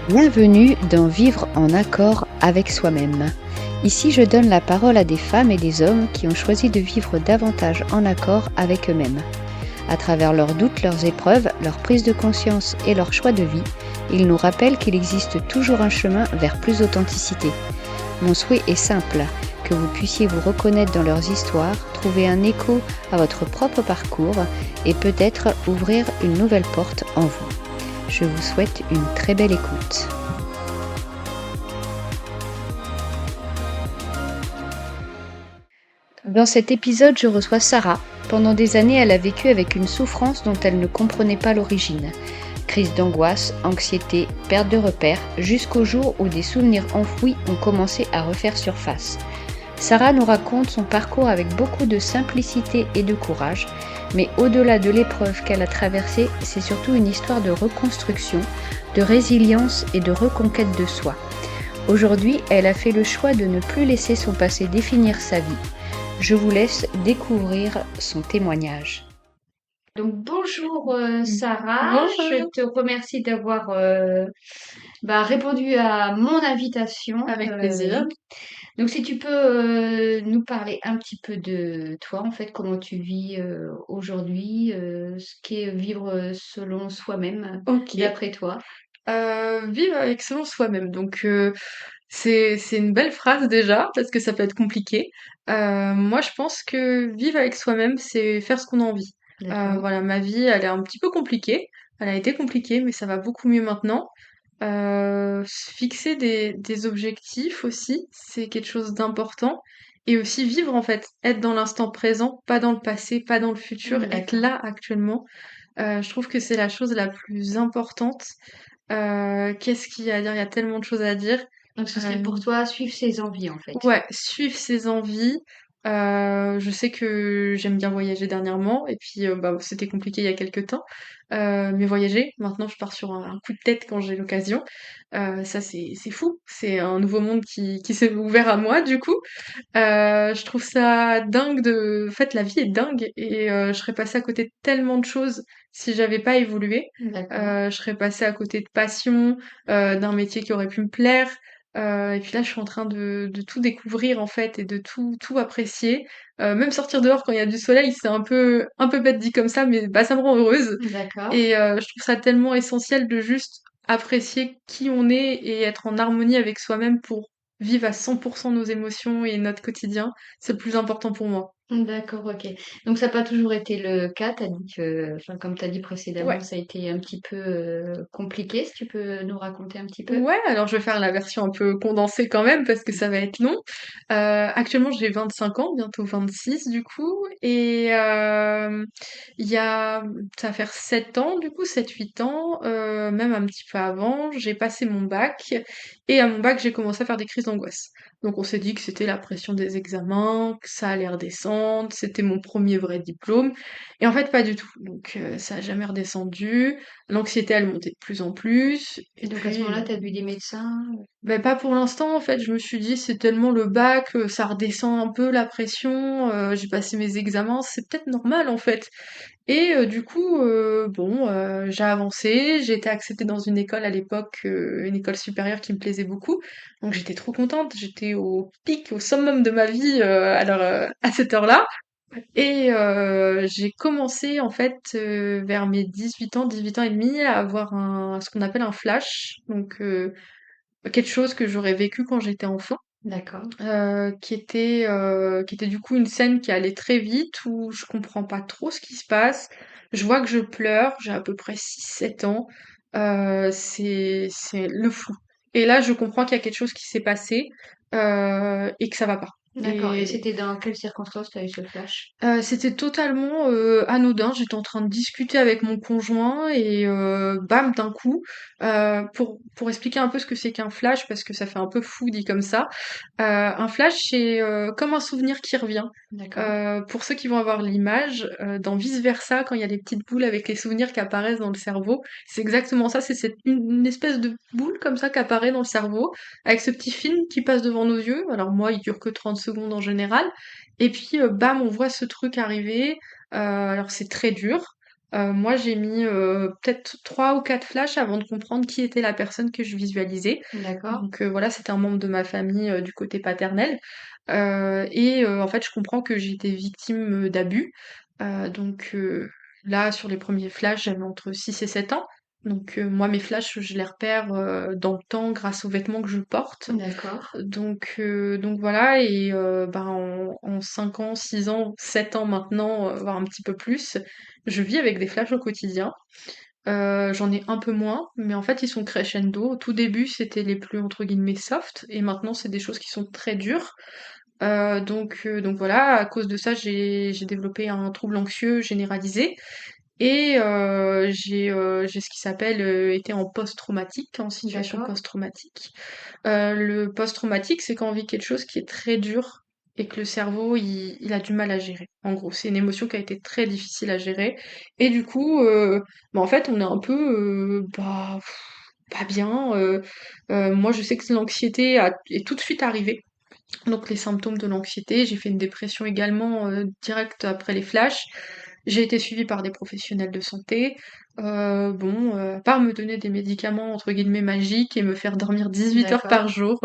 Bienvenue dans Vivre en accord avec soi-même. Ici, je donne la parole à des femmes et des hommes qui ont choisi de vivre davantage en accord avec eux-mêmes. À travers leurs doutes, leurs épreuves, leur prise de conscience et leur choix de vie, ils nous rappellent qu'il existe toujours un chemin vers plus d'authenticité. Mon souhait est simple, que vous puissiez vous reconnaître dans leurs histoires, trouver un écho à votre propre parcours et peut-être ouvrir une nouvelle porte en vous. Je vous souhaite une très belle écoute. Dans cet épisode, je reçois Sarah. Pendant des années, elle a vécu avec une souffrance dont elle ne comprenait pas l'origine. Crise d'angoisse, anxiété, perte de repères, jusqu'au jour où des souvenirs enfouis ont commencé à refaire surface. Sarah nous raconte son parcours avec beaucoup de simplicité et de courage, mais au-delà de l'épreuve qu'elle a traversée, c'est surtout une histoire de reconstruction, de résilience et de reconquête de soi. Aujourd'hui, elle a fait le choix de ne plus laisser son passé définir sa vie. Je vous laisse découvrir son témoignage. Donc bonjour Sarah, je Bonjour, te remercie d'avoir répondu à mon invitation. avec plaisir. Donc si tu peux nous parler un petit peu de toi, en fait, comment tu vis aujourd'hui, ce qu'est vivre selon soi-même, Ok. d'après toi. Vivre avec selon soi-même. Donc c'est une belle phrase déjà parce que ça peut être compliqué. Moi je pense que vivre avec soi-même, c'est faire ce qu'on a envie. D'accord. Voilà, ma vie, elle est un petit peu compliquée. Elle a été compliquée, mais ça va beaucoup mieux maintenant. Fixer des objectifs aussi, c'est quelque chose d'important. Et aussi vivre en fait, être dans l'instant présent, pas dans le passé, pas dans le futur, être D'accord. là actuellement. Je trouve que c'est la chose la plus importante. Qu'est-ce qu'il y a à dire? Il y a tellement de choses à dire. Donc ce serait pour Hem, toi suivre ses envies, en fait. ouais, suivre ses envies. Je sais que j'aime bien voyager dernièrement et puis, c'était compliqué il y a quelque temps, mais voyager, maintenant je pars sur un coup de tête quand j'ai l'occasion. Ça c'est fou, c'est un nouveau monde qui s'est ouvert à moi du coup. Je trouve ça dingue de en fait, la vie est dingue et je serais passée à côté de tellement de choses si j'avais pas évolué. D'accord. Je serais passée à côté de passion, d'un métier qui aurait pu me plaire, et puis là, je suis en train de tout découvrir, en fait, et de tout apprécier. Même sortir dehors quand il y a du soleil, c'est un peu bête dit comme ça, mais ça me rend heureuse D'accord. et je trouve ça tellement essentiel de juste apprécier qui on est et être en harmonie avec soi-même pour vivre à 100% nos émotions et notre quotidien. C'est le plus important pour moi. D'accord, OK. Donc ça n'a pas toujours été le cas. Tu as dit que, enfin, comme tu as dit précédemment, Ouais. ça a été un petit peu compliqué. Si tu peux nous raconter un petit peu? Ouais, alors je vais faire la version un peu condensée quand même parce que ça va être long. Actuellement, j'ai 25 ans, bientôt 26 du coup, et il y a, ça va faire 7 ans du coup, 7-8 ans, même un petit peu avant, j'ai passé mon bac et à mon bac, j'ai commencé à faire des crises d'angoisse. Donc on s'est dit que c'était la pression des examens, que ça allait redescendre, c'était mon premier vrai diplôme, et en fait pas du tout. Donc ça a jamais redescendu. L'anxiété, elle montait de plus en plus. Et Et donc à ce puis, moment-là, tu as vu des médecins? ben pas pour l'instant, en fait. Je me suis dit, c'est tellement le bac, ça redescend un peu la pression. J'ai passé mes examens, c'est peut-être normal, en fait. Et du coup, bon, j'ai avancé. J'ai été acceptée dans une école à l'époque, une école supérieure qui me plaisait beaucoup. Donc j'étais trop contente. J'étais au pic, au summum de ma vie à cette heure-là. Et j'ai commencé en fait vers mes 18 ans et demi à avoir ce qu'on appelle un flash, donc quelque chose que j'aurais vécu quand j'étais enfant, D'accord. qui était du coup une scène qui allait très vite où je comprends pas trop ce qui se passe. Je vois que je pleure, j'ai à peu près 6-7 ans, c'est le flou. Et là, je comprends qu'il y a quelque chose qui s'est passé et que ça va pas. D'accord. Et Et c'était dans quelles circonstances tu as eu ce flash? C'était totalement, anodin. J'étais en train de discuter avec mon conjoint et bam, d'un coup, pour expliquer un peu ce que c'est qu'un flash, parce que ça fait un peu fou dit comme ça. Un flash, c'est, comme un souvenir qui revient. D'accord. Pour ceux qui vont avoir l'image, dans Vice Versa, quand il y a les petites boules avec les souvenirs qui apparaissent dans le cerveau, c'est exactement ça. C'est une espèce de boule comme ça qui apparaît dans le cerveau, avec ce petit film qui passe devant nos yeux. Alors moi, il dure que 30 secondes en général et puis, bam, on voit ce truc arriver, alors c'est très dur, Moi, j'ai mis, peut-être 3 ou 4 flashs avant de comprendre qui était la personne que je visualisais. D'accord. Donc voilà, c'était un membre de ma famille, du côté paternel, en fait, je comprends que j'ai été victime, d'abus. Là, sur les premiers flashs, j'avais entre 6 et 7 ans. Moi, mes flashs, je les repère, dans le temps grâce aux vêtements que je porte. D'accord. Donc voilà en 5 ans, 6 ans, 7 ans maintenant, voire un petit peu plus, je vis avec des flashs au quotidien. J'en ai un peu moins, mais en fait, ils sont crescendo. Au tout début, c'était les plus, entre guillemets, «soft» et maintenant, c'est des choses qui sont très dures. Donc voilà, à cause de ça, j'ai développé un trouble anxieux généralisé j'ai ce qui s'appelle, été en post-traumatique, en situation D'accord. post-traumatique. Le post-traumatique, c'est quand on vit quelque chose qui est très dur et que le cerveau, il a du mal à gérer. En gros, c'est une émotion qui a été très difficile à gérer. Et du coup, en fait, on est un peu, pas bien. Moi, je sais que est tout de suite arrivée. Donc les symptômes de l'anxiété, j'ai fait une dépression également direct après les flashs. J'ai été suivie par des professionnels de santé. À part me donner des médicaments entre guillemets magiques et me faire dormir 18 heures D'accord. par jour,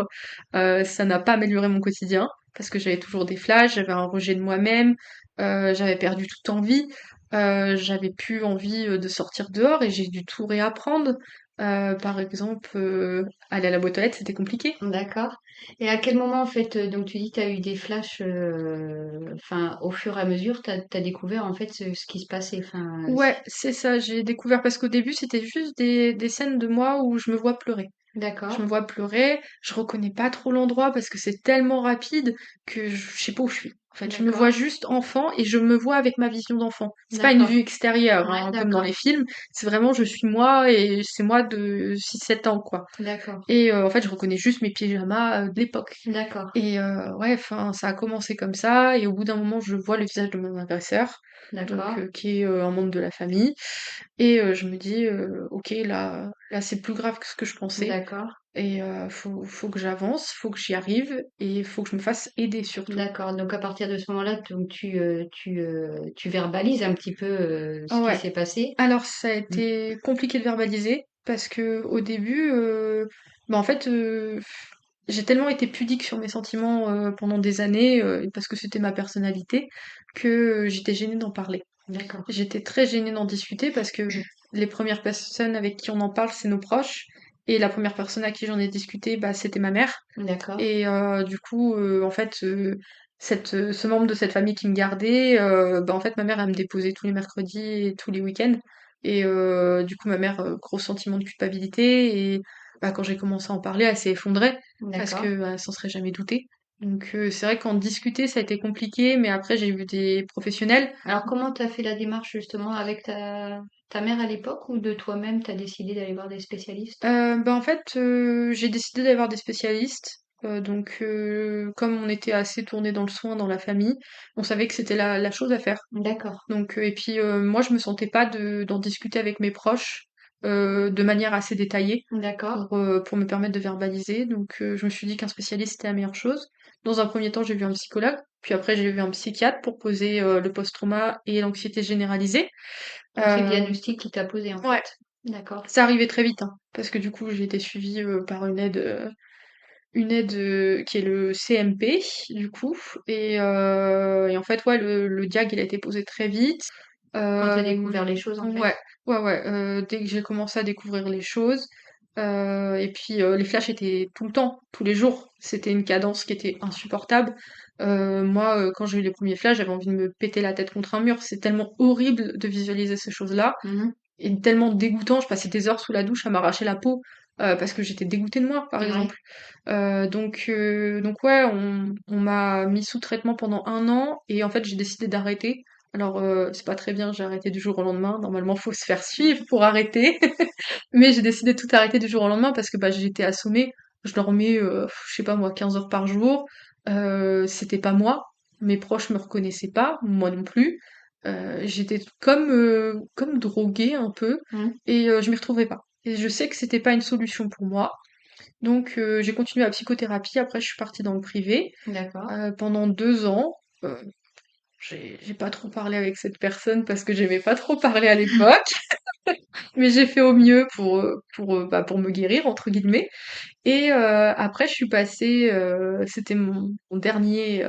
ça n'a pas amélioré mon quotidien parce que j'avais toujours des flashs, j'avais un rejet de moi-même, j'avais perdu toute envie, j'avais plus envie de sortir dehors et j'ai dû tout réapprendre. Par exemple, aller à la boîte aux lettres, c'était compliqué. D'accord. Et à quel moment, en fait, donc tu dis que tu as eu des flashs, enfin, au fur et à mesure, tu as découvert, en fait, ce qui se passait, enfin, Ouais, c'est ça, j'ai découvert parce qu'au début, c'était juste des scènes de moi où je me vois pleurer. Je d'accord, me vois pleurer, je reconnais pas trop l'endroit parce que c'est tellement rapide que je sais pas où je suis. En fait, je me vois d'accord, juste enfant et je me vois avec ma vision d'enfant. C'est pas une d'accord. vue extérieure, Ouais, hein, comme dans d'accord, les films. C'est vraiment je suis moi et c'est moi de 6 7 ans, quoi. d'accord, En fait, je reconnais juste mes pyjamas de l'époque. d'accord, Ouais, enfin, ça a commencé comme ça, et au bout d'un moment, je vois le visage de mon agresseur, d'accord, qui est un membre de la famille, je me dis, ok, là, c'est plus grave que ce que je pensais, d'accord, faut que j'avance, faut que j'y arrive, et faut que je me fasse aider surtout. d'accord. Donc à partir de ce moment-là, donc tu verbalises un petit peu, ce qui Ouais. s'est passé? Alors, ça a Mmh. été compliqué de verbaliser, parce que au début, en fait, j'ai tellement été pudique sur mes sentiments pendant des années, parce que c'était ma personnalité, que j'étais gênée d'en parler. D'accord, J'étais très gênée d'en discuter parce que les premières personnes avec qui on en parle, c'est nos proches. Et la première personne à qui j'en ai discuté, bah, c'était ma mère. d'accord, En fait, ce membre de cette famille qui me gardait, en fait, ma mère, elle me déposait tous les mercredis et tous les week-ends. Ma mère, gros sentiment de culpabilité. Quand j'ai commencé à en parler, elle s'est effondrée parce d'accord. que elle s'en serait jamais doutée. C'est vrai qu'en discuter, ça a été compliqué, mais après, j'ai vu des professionnels. Alors comment tu as fait la démarche justement avec ta mère à l'époque ou de toi-même, tu as décidé d'aller voir des spécialistes? En fait, j'ai décidé d'aller voir des spécialistes. Comme on était assez tourné dans le soin dans la famille, on savait que c'était la chose à faire. D'accord, Moi, je me sentais pas d'en discuter avec mes proches de manière assez détaillée d'accord, pour me permettre de verbaliser. Je me suis dit qu'un spécialiste c'était la meilleure chose. Dans un premier temps, j'ai vu un psychologue, puis après j'ai vu un psychiatre pour poser le post-trauma et l'anxiété généralisée. donc c'est le Euh, diagnostic qui t'a posé en ouais, fait? D'accord, ça arrivait très vite, hein, parce que du coup, j'ai été suivie par une aide qui est le CMP, du coup. En fait, ouais, le diag, il a été posé très vite. quand tu as Euh, découvert les choses en fait? ouais, ouais. Dès que j'ai commencé à découvrir les choses. Les flashs étaient tout le temps, tous les jours. C'était une cadence qui était insupportable. Quand j'ai eu les premiers flashs, j'avais envie de me péter la tête contre un mur. C'est tellement horrible de visualiser ces choses-là Mmh. et tellement dégoûtant. Je passais des heures sous la douche à m'arracher la peau parce que j'étais dégoûtée de moi, par Ouais, exemple. Ouais, on m'a mis sous traitement pendant 1 an et en fait j'ai décidé d'arrêter. Alors c'est pas très bien, j'ai arrêté du jour au lendemain. Normalement, faut se faire suivre pour arrêter, mais j'ai décidé de tout arrêter du jour au lendemain parce que j'étais assommée. Je dormais, je sais pas moi, 15 heures par jour. C'était pas moi. Mes proches me reconnaissaient pas, moi non plus. J'étais comme droguée un peu mmh, je m'y retrouvais pas. Et je sais que c'était pas une solution pour moi. J'ai continué la psychothérapie. Après, je suis partie dans le privé d'accord, pendant 2 ans. Euh, j'ai pas trop parlé avec cette personne parce que j'aimais pas trop parler à l'époque, mais j'ai fait au mieux pour me «guérir» entre guillemets et après je suis passée, c'était mon dernier,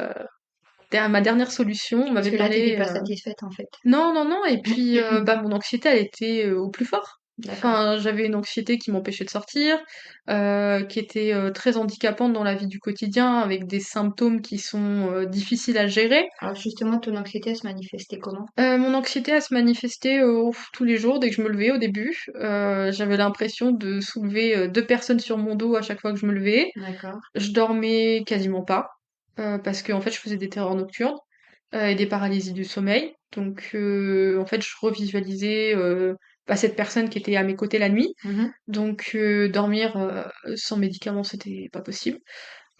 ma dernière solution. On Parce m'avait que là, t'étais parlé, pas satisfaite, en fait. non, non, non et puis, mon anxiété elle était, au plus fort. D'accord. Enfin, j'avais une anxiété qui m'empêchait de sortir, qui était, très handicapante dans la vie du quotidien avec des symptômes qui sont, difficiles à gérer. Alors justement, ton anxiété, elle se manifestait comment? Mon anxiété, elle se manifestait, tous les jours dès que je me levais au début. J'avais l'impression de soulever, 2 personnes sur mon dos à chaque fois que je me levais. D'accord. Je dormais quasiment pas, parce qu'en fait, je faisais des terreurs nocturnes, et des paralysies du sommeil. Donc en fait, je revisualisais, cette personne qui était à mes côtés la nuit. Mmh. Donc dormir, sans médicaments, c'était pas possible.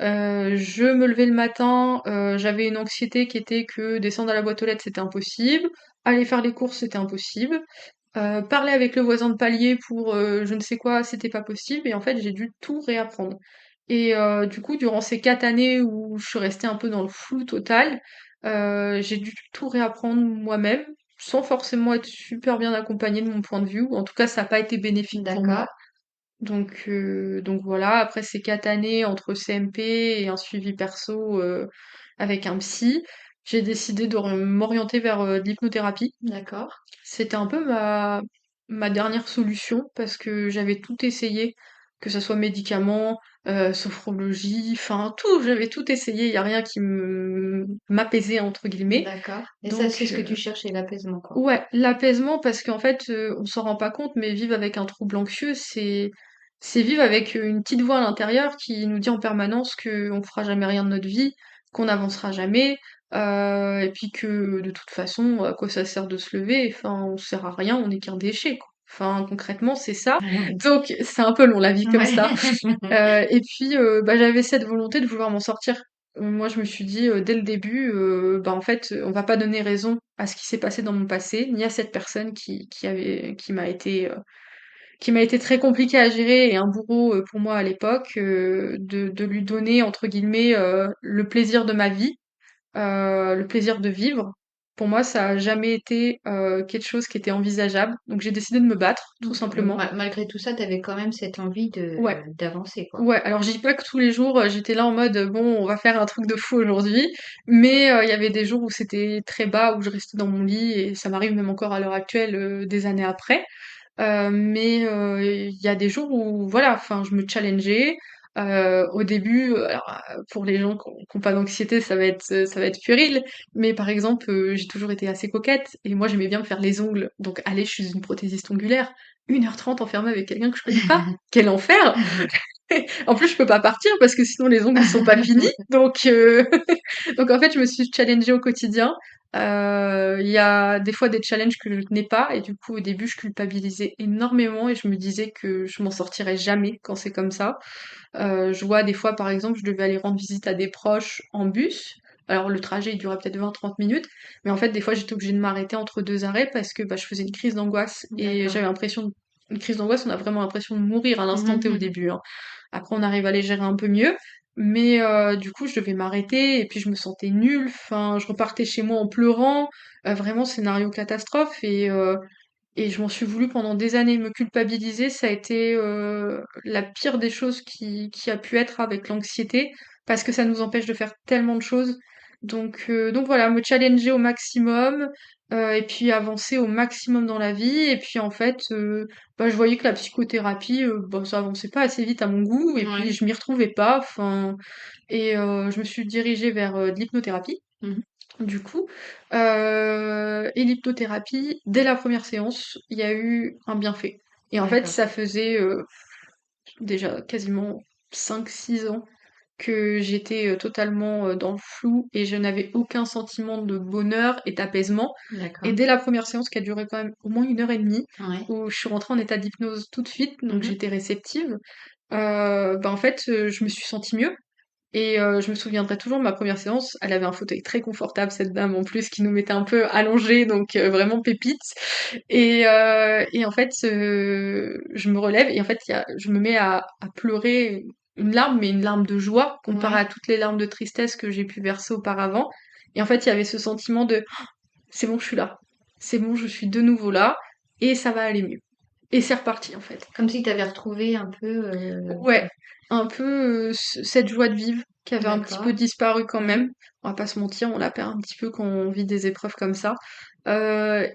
Je me levais le matin, j'avais une anxiété qui était que descendre à la boîte aux lettres, c'était impossible. Aller faire les courses, c'était impossible. Parler avec le voisin de palier pour, je ne sais quoi, c'était pas possible et en fait, j'ai dû tout réapprendre. Et du coup, durant ces 4 années où je suis restée un peu dans le flou total, j'ai dû tout réapprendre moi-même, sans forcément être super bien accompagnée de mon point de vue, ou en tout cas, ça a pas été bénéfique pour moi. D'accord. Donc voilà, après ces 4 années entre CMP et un suivi perso, avec un psy, j'ai décidé m'orienter vers, de l'hypnothérapie. D'accord. C'était un peu ma dernière solution parce que j'avais tout essayé, que ça soit médicaments, sophrologie, enfin tout, j'avais tout essayé, il y a rien qui «m'apaisait» entre guillemets. D'accord. Et ça, c'est Donc ce que tu cherchais, l'apaisement, quoi. ouais, l'apaisement parce qu'en fait, on s'en rend pas compte, mais vivre avec un trouble anxieux, c'est vivre avec, une petite voix à l'intérieur qui nous dit en permanence qu'on fera jamais rien de notre vie, qu'on n'avancera jamais, et puis que de toute façon, à quoi ça sert de se lever? Enfin, on sert à rien, on n'est qu'un déchet, quoi. Enfin, concrètement, c'est ça. Donc c'est un peu long la vie comme Ouais. ça. Et puis, j'avais cette volonté de vouloir m'en sortir. Moi, je me suis dit, dès le début, en fait, on va pas donner raison à ce qui s'est passé dans mon passé, ni à cette personne qui m'a été très compliquée à gérer et un bourreau, pour moi à l'époque, de lui donner entre guillemets, «le plaisir de ma vie», le plaisir de vivre. Pour moi, ça a jamais été, quelque chose qui était envisageable, donc j'ai décidé de me battre, tout OK. Donc simplement. malgré tout ça, tu avais quand même cette envie de Ouais. d'avancer, quoi. Ouais, alors je dis pas que tous les jours, j'étais là en mode, «Bon, on va faire un truc de fou aujourd'hui», mais il y avait des jours où c'était très bas, où je restais dans mon lit et ça m'arrive même encore à l'heure actuelle, des années après. Mais il y a des jours où voilà, enfin, je me challengeais. Au début, alors, pour les gens qui ont pas d'anxiété, ça va être puéril, mais par exemple, j'ai toujours été assez coquette et moi j'aimais bien me faire les ongles. Donc aller chez une prothésiste ongulaire, 1h30 enfermée avec quelqu'un que je connais pas, quel enfer! En plus, je peux pas partir parce que sinon les ongles ils sont pas finis. Donc, donc en fait, je me suis challengée au quotidien. Il y a des fois des challenges que je tenais pas et du coup au début je culpabilisais énormément et je me disais que je m'en sortirais jamais quand c'est comme ça. Je vois des fois par exemple je devais aller rendre visite à des proches en bus. Alors le trajet il durait peut-être 20-30 minutes, mais en fait des fois j'étais obligée de m'arrêter entre deux arrêts parce que je faisais une crise d'angoisse et D'accord. j'avais l'impression une crise d'angoisse, on a vraiment l'impression de mourir à l'instant T au Mmh. début, hein. Après on arrive à les gérer un peu mieux, mais du coup je devais m'arrêter et puis je me sentais nulle, enfin je repartais chez moi en pleurant, vraiment scénario catastrophe et je m'en suis voulu pendant des années. Me culpabiliser, ça a été, la pire des choses qui a pu être avec l'anxiété, parce que ça nous empêche de faire tellement de choses. Donc voilà, me challenger au maximum, et puis avancer au maximum dans la vie et puis en fait, je voyais que la psychothérapie, ça avançait pas assez vite à mon goût et puis Ouais. je m'y retrouvais pas, enfin et je me suis dirigée vers, de l'hypnothérapie. Mmh. Du coup, et l'hypnothérapie, dès la première séance, il y a eu un bienfait. Et en fait, D'accord. ça faisait, déjà quasiment 5-6 ans que j'étais, totalement, dans le flou et je n'avais aucun sentiment de bonheur et d'apaisement. Et D'accord. dès la première séance qui a duré quand même au moins 1 heure et demie, Ouais. où je suis rentrée en état d'hypnose tout de suite, donc Mmh. j'étais réceptive, en fait, je me suis sentie mieux. Et je me souviendrai toujours de ma première séance, elle avait un fauteuil très confortable, cette dame en plus, qui nous mettait un peu allongés, donc vraiment pépite. Et en fait, je me relève et en fait, je me mets à pleurer une larme, mais une larme de joie comparée Ouais. à toutes les larmes de tristesse que j'ai pu verser auparavant. Et en fait, il y avait ce sentiment de c'est bon, je suis là. C'est bon, je suis de nouveau là et ça va aller mieux. Et c'est reparti en fait. Comme si tu avais retrouvé un peu. Ouais, un peu cette joie de vivre qui avait un petit peu D'accord. disparu quand même. On va pas se mentir, on la perd un petit peu quand on vit des épreuves comme ça. C'est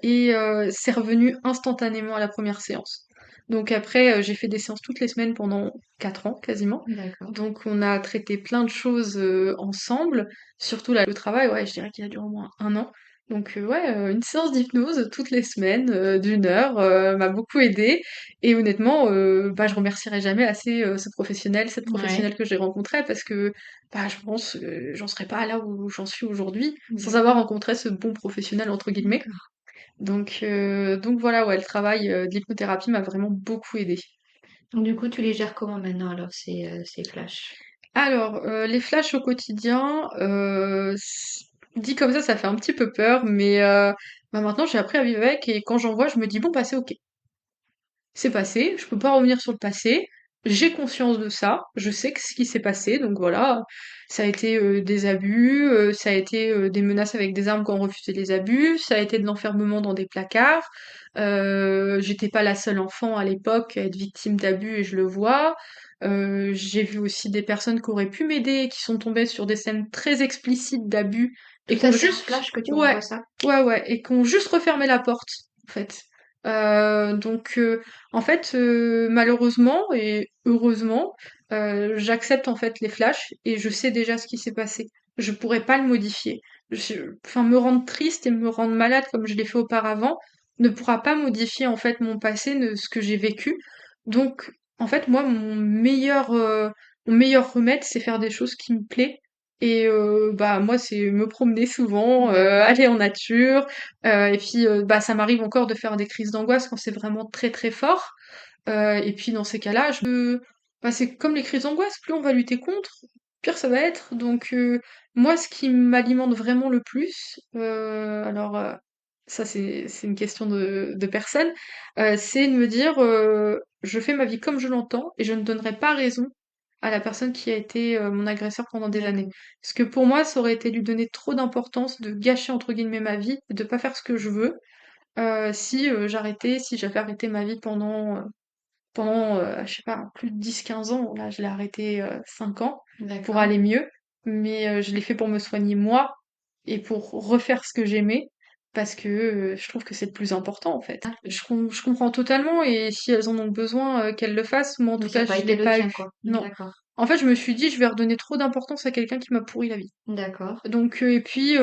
revenu instantanément à la première séance. Donc après, j'ai fait des séances toutes les semaines pendant 4 ans quasiment. D'accord. Donc on a traité plein de choses ensemble, surtout là, le travail, ouais, je dirais qu'il a duré au moins 1 an. Donc ouais, une séance d'hypnose toutes les semaines d'1 heure m'a beaucoup aidée. Et honnêtement, bah, je remercierai jamais assez ce professionnel, cette Ouais. professionnelle que j'ai rencontrée parce que bah, je pense j'en serais pas là où j'en suis aujourd'hui sans avoir D'accord. rencontré ce bon professionnel entre guillemets. D'accord. Donc voilà, ouais, le travail de l'hypnothérapie m'a vraiment beaucoup aidée. Donc, du coup, tu les gères comment maintenant alors ces flashs? Alors, les flashs au quotidien, dit comme ça fait un petit peu peur, mais bah, maintenant j'ai appris à vivre avec et quand j'en vois, je me dis: «Bon, bah, c'est OK. C'est passé, je peux pas revenir sur le passé, j'ai conscience de ça, je sais que ce qui s'est passé, donc voilà, ça a été des abus, ça a été des menaces avec des armes quand on refusait les abus, ça a été de l'enfermement dans des placards, j'étais pas la seule enfant à l'époque à être victime d'abus et je le vois. J'ai vu aussi des personnes qui auraient pu m'aider et qui sont tombées sur des scènes très explicites d'abus Tout et qui ont ça, c'est un juste flash que tu ouais, revois ça? ouais et qui ont juste refermé la porte, en fait. En fait, malheureusement et heureusement, j'accepte en fait les flashs et je sais déjà ce qui s'est passé. Je pourrais pas le modifier. Enfin, me rendre triste et me rendre malade comme je l'ai fait auparavant ne pourra pas modifier en fait mon passé, ce que j'ai vécu. Donc, en fait, moi, mon meilleur remède, c'est faire des choses qui me plaisent. Et bah moi, c'est me promener souvent, D'accord. aller en nature, et puis, bah, ça m'arrive encore de faire des crises d'angoisse quand c'est vraiment très très fort. Et puis dans ces cas-là, bah, c'est comme les crises d'angoisse, plus on va lutter contre, pire ça va être. Donc moi, ce qui m'alimente vraiment le plus, ça c'est une question de personne, c'est de me dire je fais ma vie comme je l'entends et je ne donnerai pas raison à la personne qui a été mon agresseur pendant des années. D'accord. Parce que pour moi, ça aurait été lui donner trop d'importance, de gâcher entre guillemets ma vie, de pas faire ce que je veux, si j'avais arrêté ma vie pendant je sais pas, plus de 10 15 ans. Là, je l'ai arrêté 5 ans pour D'accord. aller mieux, mais je l'ai fait pour me soigner moi et pour refaire ce que j'aimais parce que, je trouve que c'est le plus important, en fait. Je comprends totalement et si elles en ont besoin, qu'elles le fassent. Moi, en Mais tout ça cas, n'a pas je été l'ai le pas tien, eu. quoi. Non. D'accord. En fait, je me suis dit: «Je vais redonner trop d'importance à quelqu'un qui m'a pourri la vie». D'accord. Donc, et puis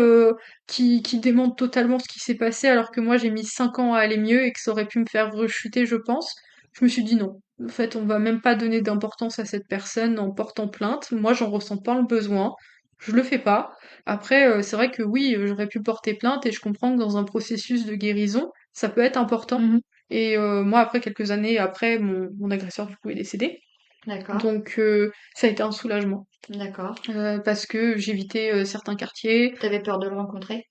qui démente totalement ce qui s'est passé alors que moi j'ai mis 5 ans à aller mieux et que ça aurait pu me faire rechuter, je pense. Je me suis dit non. En fait, on va même pas donner d'importance à cette personne en portant plainte. Moi, j'en ressens pas le besoin. Je le fais pas. Après, c'est vrai que oui, j'aurais pu porter plainte et je comprends que dans un processus de guérison, ça peut être important. Mhm. Et moi, après quelques années après, mon agresseur du coup est décédé. D'accord. Donc, ça a été un soulagement D'accord. parce que j'évitais certains quartiers. T'avais peur de le rencontrer?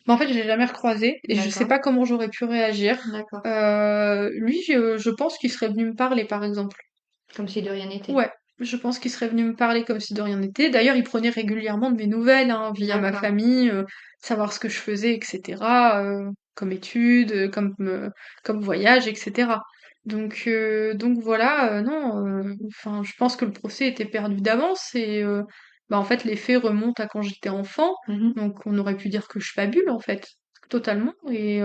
Bah, en fait, je l'ai jamais recroisé et je sais D'accord. pas comment j'aurais pu réagir. D'accord. Lui, je pense qu'il serait venu me parler, par exemple. Comme si de rien n'était. Ouais, je pense qu'il serait venu me parler comme si de rien n'était. D'ailleurs, il prenait régulièrement de mes nouvelles, hein, via ma D'accord. famille, savoir ce que je faisais, etc., comme études, comme voyage, etc. Donc voilà, non, enfin, je pense que le procès était perdu d'avance et bah, en fait, les faits remontent à quand j'étais enfant, Mhm. donc on aurait pu dire que je fabule, en fait, totalement. Et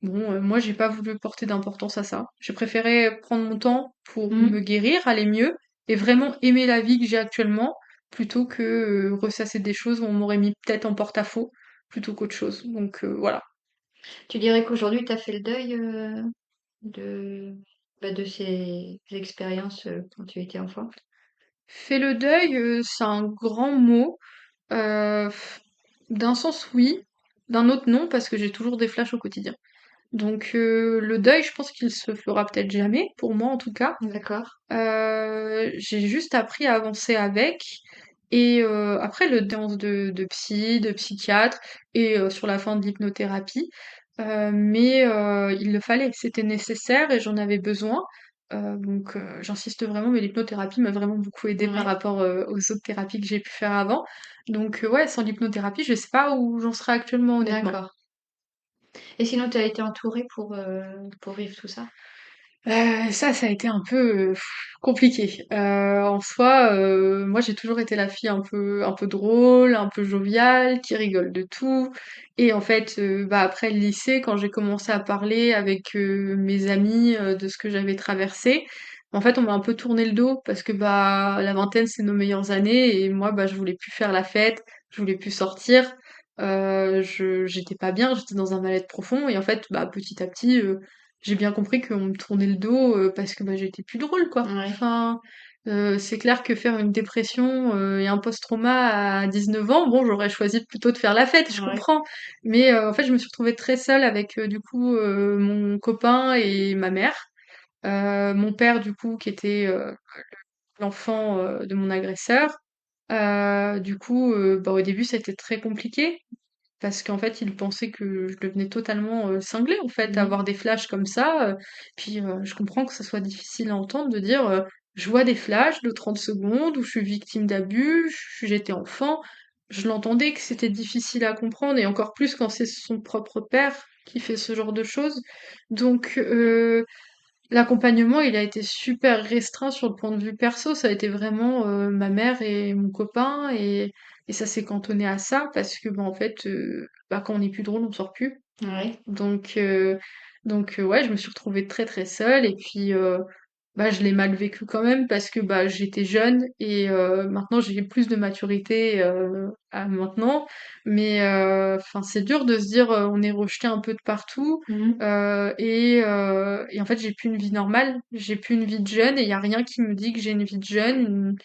bon, moi, j'ai pas voulu porter d'importance à ça. J'ai préféré prendre mon temps pour me Mhm. guérir, aller mieux et vraiment aimer la vie que j'ai actuellement plutôt que ressasser des choses où on m'aurait mis peut-être en porte-à-faux plutôt qu'autre chose. Donc voilà. Tu dirais qu'aujourd'hui, tu as fait le deuil de, de ces expériences quand tu étais enfant? Fais le deuil, c'est un grand mot. Euh, D'un sens oui, d'un autre non, parce que j'ai toujours des flashs au quotidien. Donc le deuil, je pense qu'il se fera peut-être jamais, pour moi en tout cas. D'accord. J'ai juste appris à avancer avec. Et après le séance de psy, de psychiatre et sur la fin de l'hypnothérapie. Mais il le fallait, c'était nécessaire et j'en avais besoin. j'insiste vraiment, mais l'hypnothérapie m'a vraiment beaucoup aidée par Ouais, rapport, aux autres thérapies que j'ai pu faire avant. Ouais, sans l'hypnothérapie, je sais pas où j'en serais actuellement, honnêtement. d'accord. Et sinon, tu as été entourée pour vivre tout ça? Ça a été un peu, compliqué. En soi, moi j'ai toujours été la fille un peu drôle, un peu joviale, qui rigole de tout et en fait, après le lycée, quand j'ai commencé à parler avec, mes amis, de ce que j'avais traversé, en fait, on m'a un peu tourné le dos parce que, la vingtaine, c'est nos meilleures années et moi, je voulais plus faire la fête, je voulais plus sortir, j'étais pas bien, j'étais dans un mal-être profond et en fait, petit à petit, j'ai bien compris qu'on me tournait le dos parce que j'étais plus drôle, quoi. Ouais, Enfin, c'est clair que faire une dépression et un post-trauma à 19 ans, bon, j'aurais choisi plutôt de faire la fête, je ouais. comprends. Mais en fait, je me suis retrouvée très seule avec mon copain et ma mère. Mon père, du coup, qui était l'enfant de mon agresseur. Au début, c'était très compliqué parce qu'en fait, il pensait que je devenais totalement, cinglée, en fait, Mmh. avoir des flashs comme ça, je comprends que ça soit difficile à entendre de dire, «Je vois des flashs de 30 secondes où je suis victime d'abus, j'étais enfant». Je l'entendais que c'était difficile à comprendre et encore plus quand c'est son propre père qui fait ce genre de choses. Donc l'accompagnement, il a été super restreint sur le point de vue perso. Ça a été vraiment, ma mère et mon copain et ça s'est cantonné à ça parce que, en fait, quand on est plus drôle, on sort plus. Ouais. Donc heu ouais, je me suis retrouvée très, très seule et puis, je l'ai mal vécu quand même parce que, j'étais jeune et maintenant j'ai plus de maturité, à maintenant. C'est dur de se dire, on est rejeté un peu de partout, Mmh. et en fait, j'ai plus une vie normale. J'ai plus une vie de jeune et il y a rien qui me dit que j'ai une vie de jeune.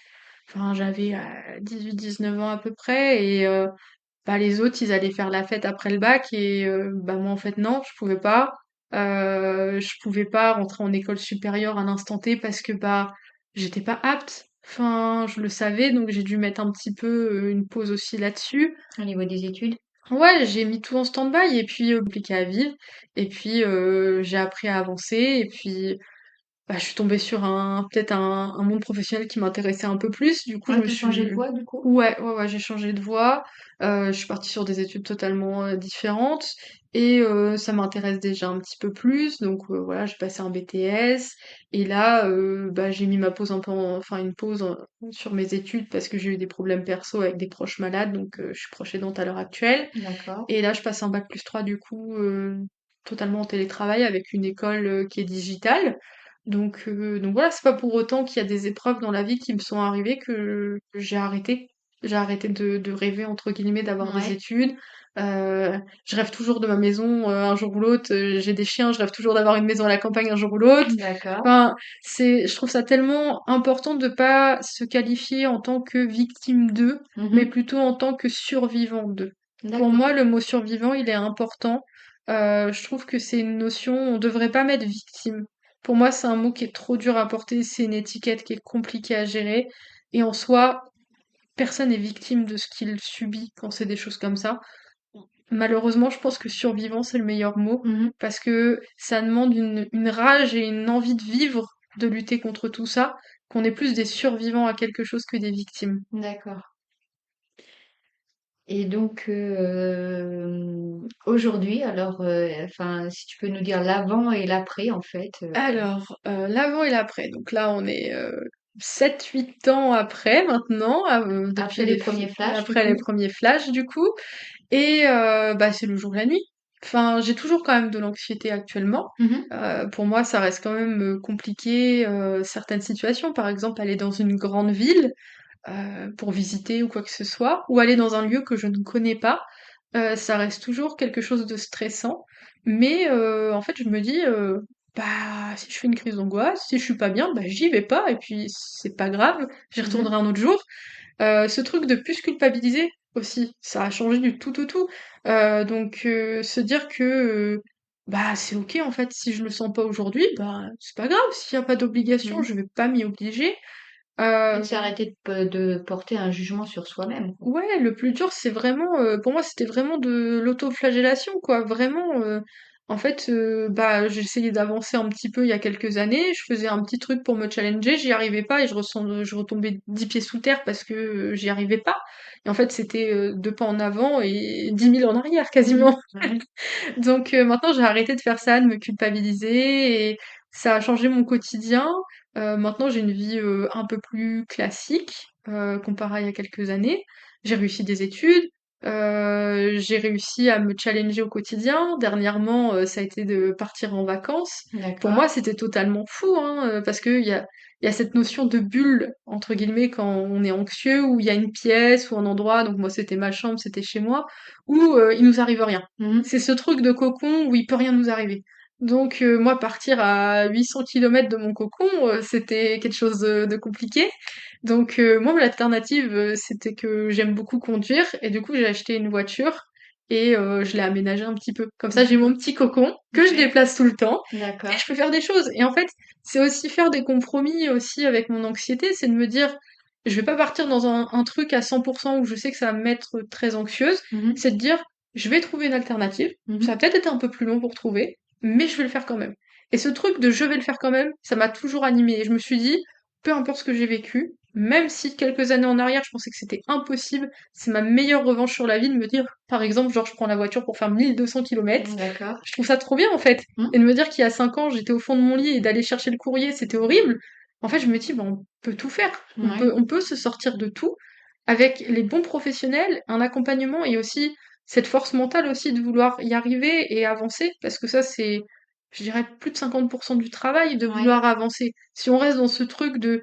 J'avais, 18-19 ans à peu près et les autres, ils allaient faire la fête après le bac et moi, en fait, non, je pouvais pas. Je pouvais pas rentrer en école supérieure à l'instant T parce que, j'étais pas apte. Enfin, je le savais, donc j'ai dû mettre un petit peu, une pause aussi là-dessus. Au niveau des études? Ouais, j'ai mis tout en stand-by et puis, compliqué à vivre et puis, j'ai appris à avancer et puis je suis tombée sur un monde professionnel qui m'intéressait un peu plus. Du coup, je Ouais, me tu changé suis de voie, du coup? ouais, ouais, ouais, j'ai changé de voie. Je suis partie sur des études totalement, différentes et ça m'intéresse déjà un petit peu plus. Voilà, j'ai passé un BTS et là, j'ai mis ma pause un peu une pause, sur mes études parce que j'ai eu des problèmes perso avec des proches malades, je suis proche aidante à l'heure actuelle. D'accord. Et là, je passe un bac+3 du coup, totalement en télétravail avec une école, qui est digitale. Voilà, c'est pas pour autant qu'il y a des épreuves dans la vie qui me sont arrivées que j'ai arrêté. J'ai arrêté de «rêver» entre guillemets d'avoir des Ouais, études. Je rêve toujours de ma maison, un jour ou l'autre, j'ai des chiens, je rêve toujours d'avoir une maison à la campagne un jour ou l'autre. d'accord. Enfin, je trouve ça tellement important de pas se qualifier en tant que victime d'eux, mais Mmh. plutôt en tant que survivant d'eux. Pour D'accord. moi, le mot survivant, il est important. Je trouve que c'est une notion, on devrait pas mettre victime. Pour moi, c'est un mot qui est trop dur à porter, c'est une étiquette qui est compliquée à gérer. Et en soi, personne n'est victime de ce qu'il subit quand c'est des choses comme ça. Malheureusement, je pense que survivant, c'est le meilleur mot, Mmh. parce que ça demande une rage et une envie de vivre, de lutter contre tout ça, qu'on est plus des survivants à quelque chose que des victimes. D'accord. Et donc, aujourd'hui, alors, enfin, si tu peux nous dire l'avant et l'après, en fait. Alors, l'avant et l'après. Donc là, on est 7-8 ans après maintenant, Après depuis les premiers flashs, du après les coup? premiers flashs du coup. Et c'est le jour et la nuit. Enfin, j'ai toujours quand même de l'anxiété actuellement. Mmh. Pour moi, ça reste quand même compliqué certaines situations. Par exemple, aller dans une grande ville pour visiter ou quoi que ce soit, ou aller dans un lieu que je ne connais pas, ça reste toujours quelque chose de stressant. Mais en fait, je me dis, si je fais une crise d'angoisse, si je suis pas bien, j'y vais pas et puis c'est pas grave, j'y Mmh. retournerai un autre jour. Ce truc de plus culpabiliser aussi, ça a changé du tout au tout. Se dire que, c'est OK en fait, si je le sens pas aujourd'hui, c'est pas grave, s'il y a pas d'obligation, Mmh. je vais pas m'y obliger. Et Heu c'est arrêter de porter un jugement sur soi-même, quoi. Ouais, le plus dur, c'est vraiment, pour moi, c'était vraiment de l'autoflagellation, quoi. Vraiment, En fait, bah, j'essayais d'avancer un petit peu il y a quelques années, je faisais un petit truc pour me challenger, j'y arrivais pas et je retombais 10 pieds sous terre parce que, j'y arrivais pas et en fait, c'était, 2 pas en avant et 10 000 en arrière Mmh. quasiment. Ouais. Donc maintenant j'ai arrêté de faire ça, de me culpabiliser et ça a changé mon quotidien. Maintenant j'ai une vie, un peu plus classique, comparée à il y a quelques années. J'ai réussi des études, j'ai réussi à me challenger au quotidien. Dernièrement, ça a été de partir en vacances. Pour D'accord. moi, c'était totalement fou, hein, parce qu'il y a cette notion de «bulle» entre guillemets quand on est anxieux, où il y a une pièce ou un endroit, donc moi c'était ma chambre, c'était chez moi, où, il nous arrive rien. Mmh. C'est ce truc de cocon où il peut rien nous arriver. Donc moi partir à 800 kilomètres de mon cocon, c'était quelque chose de compliqué. Donc moi l'alternative, c'était que j'aime beaucoup conduire et du coup j'ai acheté une voiture et je l'ai aménagée un petit peu. Comme ça j'ai mon D'accord. petit cocon que je Ouais. déplace tout le temps et D'accord. je peux faire des choses. Et en fait, c'est aussi faire des compromis aussi avec mon anxiété, c'est de me dire: «Je vais pas partir dans un truc à 100 où je sais que ça va me mettre très anxieuse». Mmh mh. C'est de dire: «Je vais trouver une alternative, ça va Mmh. peut-être être un peu plus long pour trouver, mais je vais le faire quand même». Et ce truc de «je vais le faire quand même», ça m'a toujours animée et je me suis dit: «Peu importe ce que j'ai vécu, même si quelques années en arrière je pensais que c'était impossible, c'est ma meilleure revanche sur la vie de me dire, par exemple, genre je prends la voiture pour faire 1 200 kilomètres. D'accord. Je trouve ça trop bien en fait. Mmh. Et de me dire qu'il y a 5 ans j'étais au fond de mon lit et d'aller chercher le courrier c'était horrible. En fait je me dis, bah, on peut tout faire. Ouais. On peut se sortir de tout avec les bons professionnels, un accompagnement et aussi cette force mentale aussi de vouloir y arriver et avancer. Parce que ça c'est, je dirais, plus de 50% du travail de Ouais. vouloir avancer. Si on reste dans ce truc de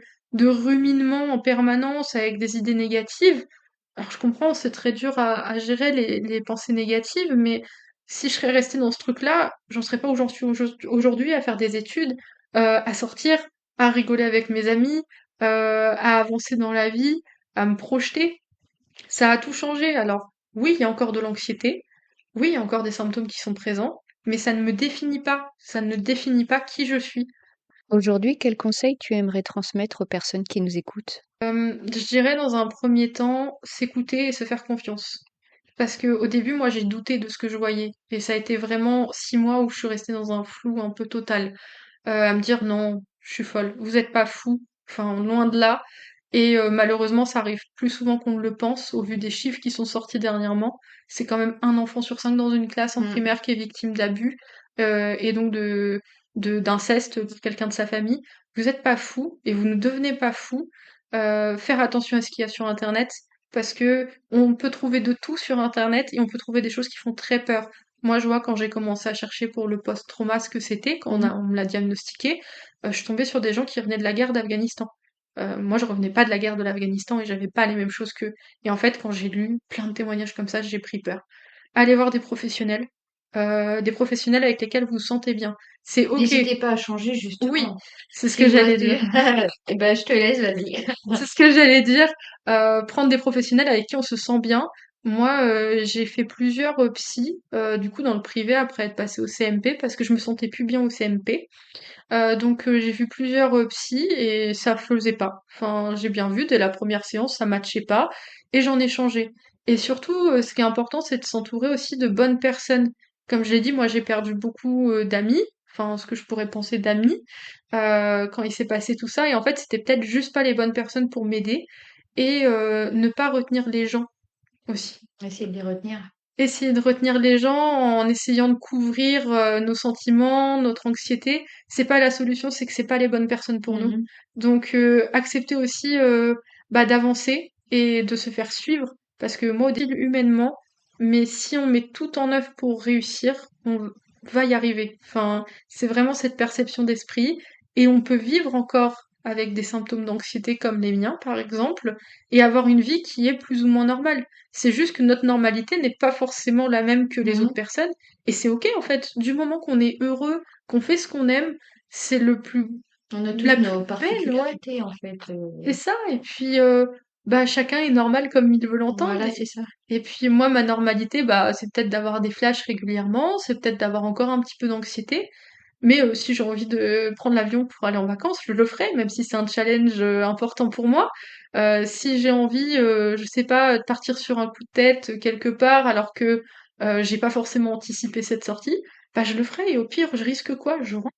ruminement en permanence avec des idées négatives, alors je comprends, c'est très dur à gérer les pensées négatives, mais si je serais restée dans ce truc-là, j'en serais pas où j'en suis aujourd'hui, à faire des études, à sortir, à rigoler avec mes amis, à avancer dans la vie, à me projeter. Ça a tout changé. Alors oui, il y a encore de l'anxiété, oui, il y a encore des symptômes qui sont présents, mais ça ne me définit pas, ça ne définit pas qui je suis. Aujourd'hui, quels conseils tu aimerais transmettre aux personnes qui nous écoutent? Je dirais dans un premier temps, s'écouter et se faire confiance. Parce que au début, moi, j'ai douté de ce que je voyais. Et ça a été vraiment 6 mois où je suis restée dans un flou un peu total. À me dire: «Non, je suis folle, vous êtes pas fou». Enfin, loin de là. Et malheureusement, ça arrive plus souvent qu'on ne le pense, au vu des chiffres qui sont sortis dernièrement. C'est quand même un enfant sur 5 dans une classe en Mmh. primaire qui est victime d'abus, et donc d'inceste pour quelqu'un de sa famille. Vous êtes pas fou et vous ne devenez pas fou. Faire attention à ce qu'il y a sur internet, parce que on peut trouver de tout sur internet et on peut trouver des choses qui font très peur. Moi, je vois quand j'ai commencé à chercher pour le post-trauma ce que c'était, quand Mmh. on me l'a diagnostiqué, je suis tombée sur des gens qui revenaient de la guerre d'Afghanistan. Moi, je revenais pas de la guerre de l'Afghanistan et j'avais pas les mêmes choses qu'eux. Et en fait, quand j'ai lu plein de témoignages comme ça, j'ai pris peur. Allez voir des professionnels avec lesquels vous vous sentez bien. C'est OK, N'hésitez pas à changer oui, justement. c'est ce Si que vous j'allais restez dire. eh ben, je te laisse, vas-y. C'est ce que j'allais dire, prendre des professionnels avec qui on se sent bien. Moi, j'ai fait plusieurs, psys, du coup dans le privé après être passée au CMP parce que je me sentais plus bien au CMP. Donc j'ai vu plusieurs, psys et ça faisait pas. Enfin, j'ai bien vu dès la première séance, ça matchait pas et j'en ai changé. Et surtout, ce qui est important, c'est de s'entourer aussi de bonnes personnes. Comme je l'ai dit, moi j'ai perdu beaucoup, d'amis, enfin ce que je pourrais penser d'amis, quand il s'est passé tout ça et en fait, c'était peut-être juste pas les bonnes personnes pour m'aider et ne pas retenir les gens aussi. Essayez de les retenir. Essayer de retenir les gens en essayant de couvrir, nos sentiments, notre anxiété, c'est pas la solution, c'est que c'est pas les bonnes personnes pour nous. Mmh. Donc accepter aussi, bah, d'avancer et de se faire suivre parce que moi, au début, humainement, mais si on met tout en œuvre pour réussir, on va y arriver. Enfin, c'est vraiment cette perception d'esprit et on peut vivre encore avec des symptômes d'anxiété comme les miens, par exemple, et avoir une vie qui est plus ou moins normale. C'est juste que notre normalité n'est pas forcément la même que les autres Mmh. personnes, et c'est OK en fait. Du moment qu'on est heureux, qu'on fait ce qu'on aime, c'est On a tous la nos plus belle, ouais. particularités en fait, C'est ça, et puis bah chacun est normal comme il veut l'entendre. voilà, c'est ça. Et puis moi, ma normalité, bah c'est peut-être d'avoir des flashs régulièrement, c'est peut-être d'avoir encore un petit peu d'anxiété, mais si j'ai envie de prendre l'avion pour aller en vacances, je le ferai, même si c'est un challenge important pour moi. Si j'ai envie, je sais pas, de partir sur un coup de tête quelque part alors que j'ai pas forcément anticipé cette sortie, bah, je le ferai et au pire, je risque quoi? Je rentre.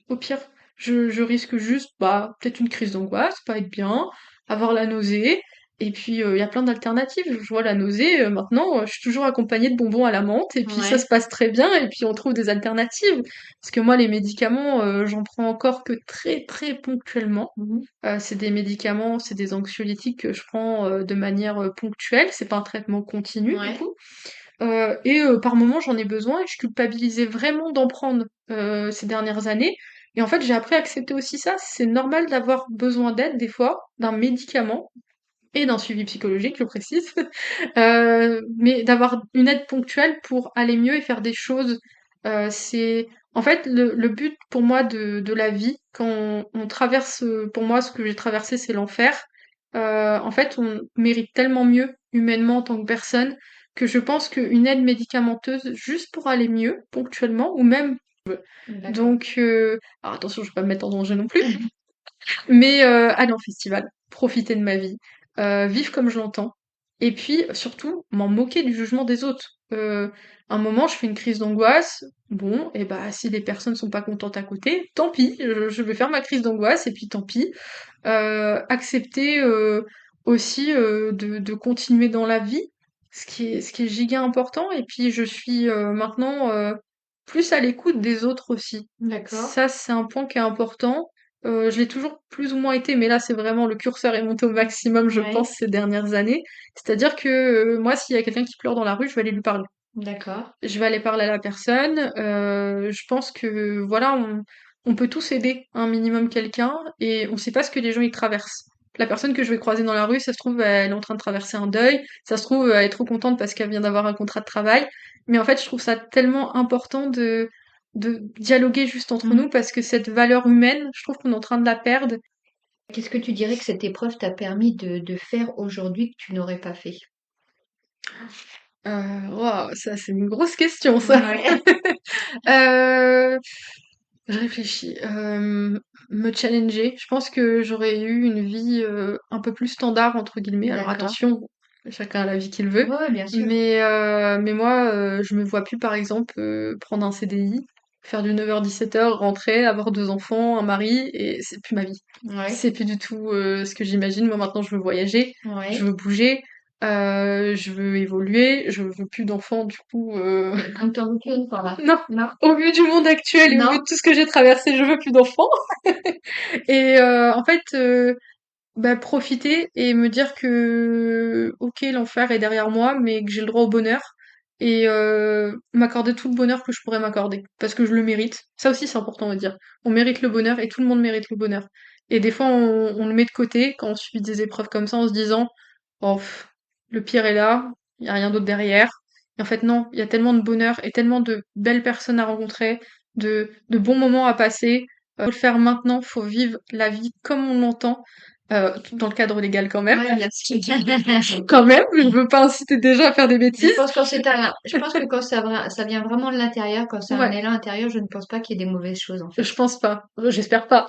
Au pire, je risque juste, bah, peut-être une crise d'angoisse, pas être bien, avoir la nausée. Et puis, il y a plein d'alternatives. Je vois la nausée, maintenant, je suis toujours accompagnée de bonbons à la menthe et puis ça Ouais. se passe très bien et puis on trouve des alternatives. Parce que moi, les médicaments, j'en prends encore que très, très ponctuellement. Mmh. C'est des médicaments, c'est des anxiolytiques que je prends, de manière, ponctuelle. C'est pas un traitement continu, du Ouais. coup. Par moments, j'en ai besoin et je culpabilisais vraiment d'en prendre, ces dernières années et en fait, j'ai appris à accepter aussi ça. C'est normal d'avoir besoin d'aide des fois, d'un médicament et d'un suivi psychologique, je précise, mais d'avoir une aide ponctuelle pour aller mieux et faire des choses. C'est en fait, le but pour moi de la vie quand on traverse, pour moi, ce que j'ai traversé, c'est l'enfer. En fait, on mérite tellement mieux humainement en tant que personne que je pense qu'une aide médicamenteuse juste pour aller mieux ponctuellement ou même D'accord. donc alors attention, je vais pas me mettre en danger non plus, mais aller en festival, profiter de ma vie, vivre comme je l'entends et puis surtout m'en moquer du jugement des autres. Un moment, je fais une crise d'angoisse, bon et bah, si les personnes sont pas contentes à côté, tant pis, je vais faire ma crise d'angoisse et puis tant pis. Accepter, aussi, de continuer dans la vie, ce qui est giga important et puis je suis, maintenant, plus à l'écoute des autres aussi. D'accord. Ça, c'est un point qui est important. Je l'ai toujours plus ou moins été, mais là, c'est vraiment le curseur est monté au maximum, je Ouais. pense, ces dernières années. C'est-à-dire que, moi, s'il y a quelqu'un qui pleure dans la rue, je vais aller lui parler. D'accord. Je vais aller parler à la personne. Je pense que voilà, on peut tous aider un minimum quelqu'un et on sait pas ce que les gens ils traversent. La personne que je vais croiser dans la rue, ça se trouve, elle est en train de traverser un deuil, ça se trouve, elle est trop contente parce qu'elle vient d'avoir un contrat de travail. Mais en fait, je trouve ça tellement important de dialoguer juste entre Mmh. nous parce que cette valeur humaine, je trouve qu'on est en train de la perdre. Qu'est-ce que tu dirais que cette épreuve t'a permis de faire aujourd'hui que tu n'aurais pas fait? Waouh, ça c'est une grosse question ça. Ouais. Euh, Je réfléchis. Me challenger. Je pense que j'aurais eu une vie un peu plus standard entre guillemets. Alors D'accord. attention, chacun a la vie qu'il veut. Ouais, ouais, bien sûr. Mais moi, je me vois plus par exemple prendre un CDI, faire du 9h-17h, rentrer, avoir deux enfants, un mari, et c'est plus ma vie. Ouais. C'est plus du tout ce que j'imagine. Moi maintenant, je veux voyager, je Ouais. veux bouger, je veux évoluer, je veux plus d'enfants du coup. Donc tu en veux plus une fois là? Non, Non? au vu du monde actuel et au vu de Non? tout ce que j'ai traversé, je veux plus d'enfants. Et en fait, bah, profiter et me dire que, ok, l'enfer est derrière moi, mais que j'ai le droit au bonheur. Et m'accorder tout le bonheur que je pourrais m'accorder. Parce que je le mérite. Ça aussi, c'est important à dire. On mérite le bonheur et tout le monde mérite le bonheur. Et des fois, on le met de côté quand on subit des épreuves comme ça en se disant, oh, le pire est là, il y a rien d'autre derrière. Et en fait, non, il y a tellement de bonheur et tellement de belles personnes à rencontrer, de bons moments à passer. Faut le faire maintenant, faut vivre la vie comme on l'entend, dans le cadre légal quand même. Ouais, bien sûr. Quand même, je veux pas inciter des gens à faire des Je bêtises. pense je pense que quand ça vient vraiment de l'intérieur, quand c'est un Ouais, élan intérieur, je ne pense pas qu'il y ait des mauvaises choses, en fait. je pense pas. J'espère pas.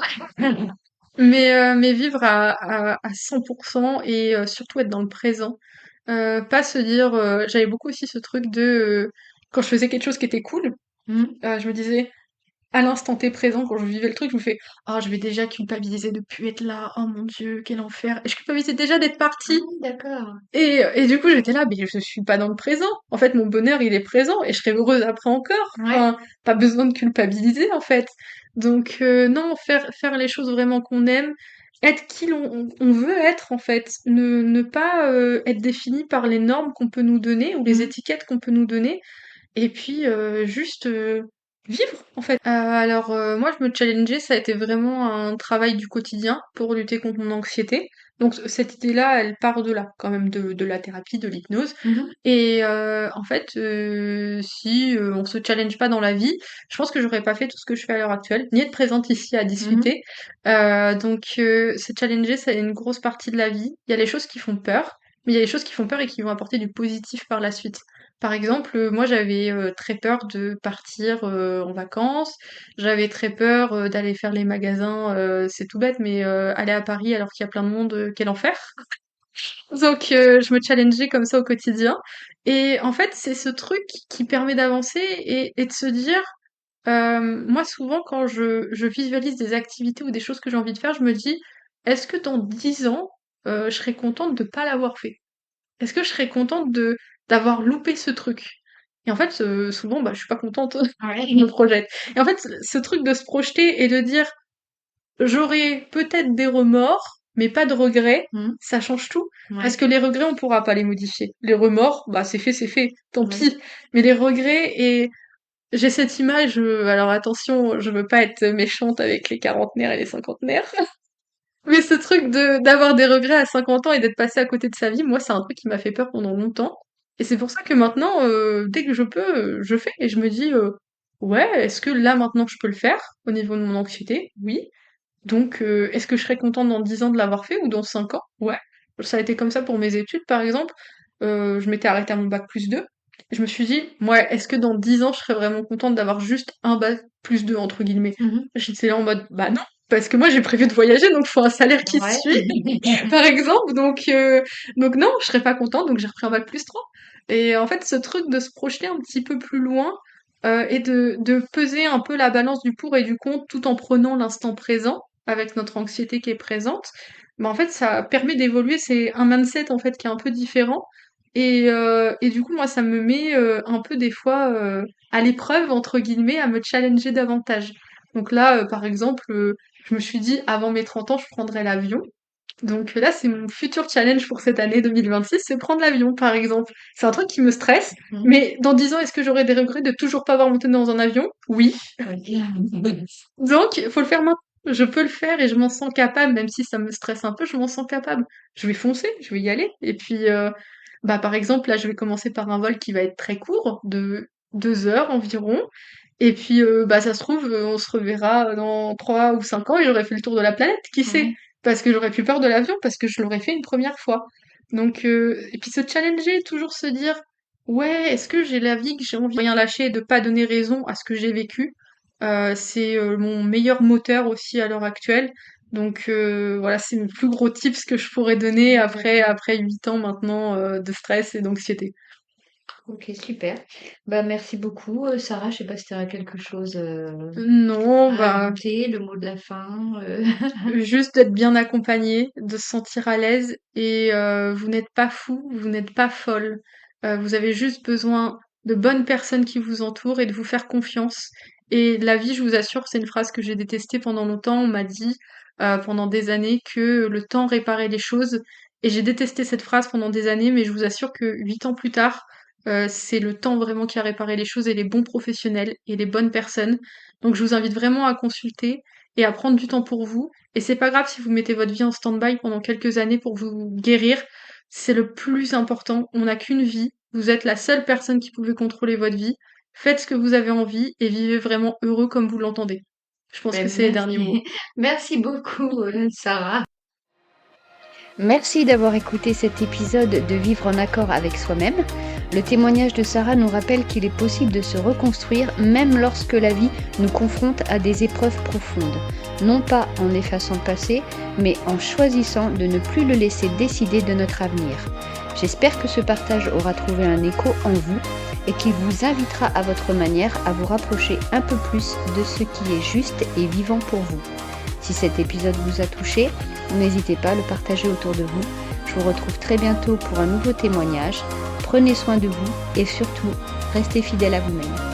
Mais vivre à 100% et surtout être dans le présent. Pas se dire, j'avais beaucoup aussi ce truc de, quand je faisais quelque chose qui était cool, Mmh. je me disais, à l'instant T présent, quand je vivais le truc, je me fais, oh, je vais déjà culpabiliser de plus être là, oh mon Dieu, quel enfer. Et je culpabilisais déjà d'être Ah partie. oui, d'accord. Et du coup, j'étais là, mais je suis pas dans le présent. En fait, mon bonheur, il est présent et je serai heureuse après encore. Ouais. Enfin, pas besoin de culpabiliser, en fait. Donc, non, faire les choses vraiment qu'on aime, être qui on veut être, en fait. Ne pas être défini par les normes qu'on peut nous donner ou les Mmh. étiquettes qu'on peut nous donner. Et puis, juste vivre, en fait. Alors, moi, je me challengeais, ça a été vraiment un travail du quotidien pour lutter contre mon anxiété. Donc, cette idée-là, elle part de là, quand même, de la thérapie, de l'hypnose. Mmh mh. Et en fait, si on se challenge pas dans la vie, je pense que j'aurais pas fait tout ce que je fais à l'heure actuelle, ni être présente ici à Mmh. discuter. Donc, se challenger, c'est une grosse partie de la vie. Il y a les choses qui font peur, mais il y a les choses qui font peur et qui vont apporter du positif par la suite. Par exemple, moi j'avais très peur de partir en vacances, j'avais très peur d'aller faire les magasins, c'est tout bête, mais aller à Paris alors qu'il y a plein de monde, quel enfer! Donc je me challengeais comme ça au quotidien et en fait, c'est ce truc qui permet d'avancer et de se dire Moi souvent quand je visualise des activités ou des choses que j'ai envie de faire, je me dis: «Est-ce que dans 10 ans, je serais contente de pas l'avoir fait? Est-ce que je serais contente de d'avoir loupé ce truc?» Et en fait, souvent, bah, je suis pas contente, je me projette. Et en fait, ce truc de se projeter et de dire: «J'aurai peut-être des remords, mais pas de regrets», Mmh. ça change tout. Parce Ouais. que les regrets, on pourra pas les modifier. Les remords, bah, c'est fait, tant Oui. pis. Mais les regrets et j'ai cette image, alors attention, je veux pas être méchante avec les quarantenaires et les cinquantenaires, mais ce truc de d'avoir des regrets à 50 ans et d'être passé à côté de sa vie, moi, c'est un truc qui m'a fait peur pendant longtemps. Et c'est pour ça que maintenant, dès que je peux, je fais et je me dis, ouais, est-ce que là maintenant je peux le faire au niveau de mon anxiété? Oui. Donc, est-ce que je serais contente dans 10 ans de l'avoir fait ou dans 5 ans? Ouais. Ça a été comme ça pour mes études, par exemple. Je m'étais arrêtée à mon bac+2. Je me suis dit, ouais, est-ce que dans 10 ans, je serais vraiment contente d'avoir juste un bac+2, entre guillemets? Mmh. J'étais là en mode, bah non, parce que moi j'ai prévu de voyager, donc il faut un salaire qui Ouais. suit, par exemple. Donc non, je serais pas contente, donc j'ai repris un bac+3. Et en fait, ce truc de se projeter un petit peu plus loin, et de peser un peu la balance du pour et du contre tout en prenant l'instant présent, avec notre anxiété qui est présente, mais en fait, ça permet d'évoluer. C'est un mindset en fait qui est un peu différent. Et du coup, moi, ça me met un peu des fois à l'épreuve, entre guillemets, à me challenger davantage. Donc là, par exemple, je me suis dit, avant mes 30 ans, je prendrais l'avion. Donc là, c'est mon futur challenge pour cette année 2026, c'est prendre l'avion, par exemple. C'est un truc qui me stresse, Mmh. mais dans 10 ans, est-ce que j'aurai des regrets de toujours pas avoir monté dans un avion? Oui. OK. Donc, faut le faire maintenant. Je peux le faire et je m'en sens capable, même si ça me stresse un peu, je m'en sens capable. Je vais foncer, je vais y aller. Et puis, bah, par exemple, là, je vais commencer par un vol qui va être très court, de 2 heures environ. Et puis, bah, ça se trouve, on se reverra dans 3 ou 5 ans et j'aurai fait le tour de la planète, qui sait? Ouais. Parce que j'aurais plus peur de l'avion, parce que je l'aurais fait une première fois. Donc, et puis se challenger, toujours se dire, ouais, est-ce que j'ai la vie que j'ai envie de rien lâcher et de pas donner raison à ce que j'ai vécu? C'est mon meilleur moteur aussi à l'heure actuelle. Donc voilà, c'est le plus gros tips que je pourrais donner D'accord. après 8 ans maintenant de stress et d'anxiété. OK, super. Bah, merci beaucoup, Sarah. Je sais pas si tu aurais quelque chose, Non, à bah ajouter, le mot de la fin, juste d'être bien accompagné, de se sentir à l'aise et vous n'êtes pas fou, vous n'êtes pas folle. Vous avez juste besoin de bonnes personnes qui vous entourent et de vous faire confiance. Et la vie, je vous assure, c'est une phrase que j'ai détestée pendant longtemps. On m'a dit pendant des années que le temps réparait les choses. Et j'ai détesté cette phrase pendant des années, mais je vous assure que 8 ans plus tard, c'est le temps vraiment qui a réparé les choses et les bons professionnels et les bonnes personnes. Donc je vous invite vraiment à consulter et à prendre du temps pour vous. Et c'est pas grave si vous mettez votre vie en stand-by pendant quelques années pour vous guérir. C'est le plus important. On n'a qu'une vie. Vous êtes la seule personne qui pouvait contrôler votre vie. Faites ce que vous avez envie et vivez vraiment heureux comme vous l'entendez. Je pense que beh, c'est les derniers mots. merci. Merci beaucoup, Sarah. Merci d'avoir écouté cet épisode de Vivre en accord avec soi-même. Le témoignage de Sarah nous rappelle qu'il est possible de se reconstruire même lorsque la vie nous confronte à des épreuves profondes. Non pas en effaçant le passé, mais en choisissant de ne plus le laisser décider de notre avenir. J'espère que ce partage aura trouvé un écho en vous et qu'il vous invitera à votre manière à vous rapprocher un peu plus de ce qui est juste et vivant pour vous. Si cet épisode vous a touché, n'hésitez pas à le partager autour de vous. Je vous retrouve très bientôt pour un nouveau témoignage. Prenez soin de vous et surtout, restez fidèles à vous-même.